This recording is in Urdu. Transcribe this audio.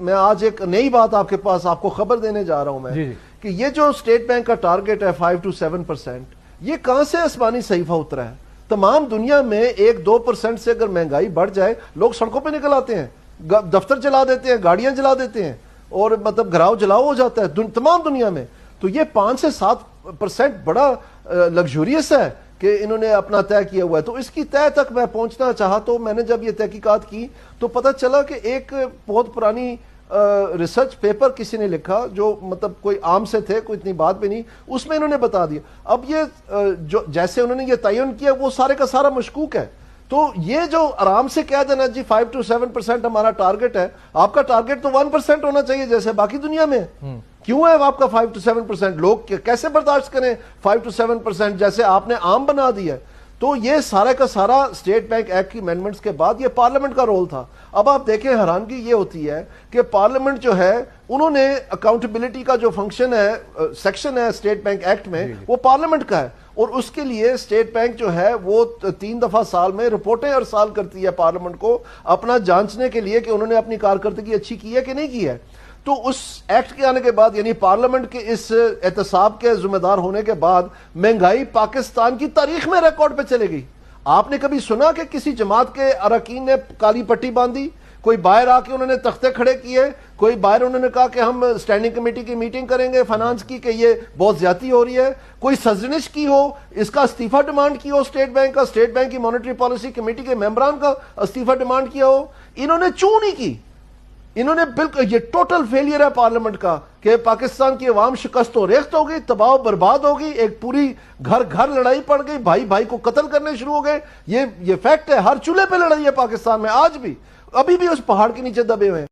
میں آج ایک نئی بات آپ کے پاس آپ کو خبر دینے جا رہا ہوں میں کہ یہ جو اسٹیٹ بینک کا ٹارگٹ ہے 5 to 7%، یہ کہاں سے آسمانی صحیفہ اترا ہے؟ تمام دنیا میں 1-2% سے اگر مہنگائی بڑھ جائے لوگ سڑکوں پہ نکل آتے ہیں، دفتر جلا دیتے ہیں، گاڑیاں جلا دیتے ہیں، اور مطلب گھراؤ جلاؤ ہو جاتا ہے تمام دنیا میں. تو یہ 5 سے 7% بڑا لگزوریس ہے کہ انہوں نے اپنا طے کیا ہوا ہے. تو اس کی طے تک میں پہنچنا چاہا تو میں نے جب یہ تحقیقات کی تو پتہ چلا کہ ایک بہت پرانی ریسرچ پیپر کسی نے لکھا جو مطلب کوئی عام سے تھے، کوئی اتنی بات بھی نہیں، اس میں انہوں نے بتا دیا. اب یہ جو جیسے انہوں نے یہ تعین کیا وہ سارے کا سارا مشکوک ہے. تو یہ جو آرام سے کہہ دینا جی 5 to 7% ہمارا ٹارگٹ ہے، آپ کا ٹارگٹ تو 1% ہونا چاہیے جیسے باقی دنیا میں. کیوں ہے آپ کا 5 to 7%؟ لوگ کیسے برداشت کریں 5 to 7% جیسے آپ نے عام بنا دیا ہے؟ تو یہ سارا کا سارا اسٹیٹ بینک ایکٹ کی امینڈمنٹس کے بعد یہ پارلیمنٹ کا رول تھا. اب آپ دیکھیں حیرانگی یہ ہوتی ہے کہ پارلیمنٹ جو ہے انہوں نے اکاؤنٹیبلٹی کا جو فنکشن ہے سیکشن ہے اسٹیٹ بینک ایکٹ میں وہ پارلیمنٹ کا ہے، اور اس کے لیے اسٹیٹ بینک جو ہے وہ 3 دفعہ سال میں رپورٹیں ارسال کرتی ہے پارلیمنٹ کو اپنا جانچنے کے لیے کہ انہوں نے اپنی کارکردگی اچھی کی ہے کہ نہیں کی ہے. تو اس ایکٹ کے آنے کے بعد یعنی پارلیمنٹ کے اس احتساب کے ذمہ دار ہونے کے بعد مہنگائی پاکستان کی تاریخ میں ریکارڈ پہ چلے گئی. آپ نے کبھی سنا کہ کسی جماعت کے اراکین نے کالی پٹی باندھی؟ کوئی باہر آ کے انہوں نے تختے کھڑے کیے، کوئی باہر انہوں نے کہا کہ ہم اسٹینڈنگ کمیٹی کی میٹنگ کریں گے فائنانس کی کہ یہ بہت زیادتی ہو رہی ہے، کوئی سرزنش کی ہو، اس کا استعفیٰ ڈیمانڈ کی ہو اسٹیٹ بینک کا، اسٹیٹ بینک کی مانیٹری پالیسی کمیٹی کے ممبران کا استعفیٰ ڈیمانڈ کیا ہو؟ انہوں نے چوں نہیں کی. انہوں نے بالکل، یہ ٹوٹل فیلئر ہے پارلیمنٹ کا کہ پاکستان کی عوام شکست و ریخت ہو گئی، تباہ و برباد ہو گئی، ایک پوری گھر گھر لڑائی پڑ گئی، بھائی بھائی کو قتل کرنے شروع ہو گئے. یہ فیکٹ ہے، ہر چولہے پہ لڑائی ہے پاکستان میں آج بھی، ابھی بھی اس پہاڑ کے نیچے دبے ہوئے ہیں.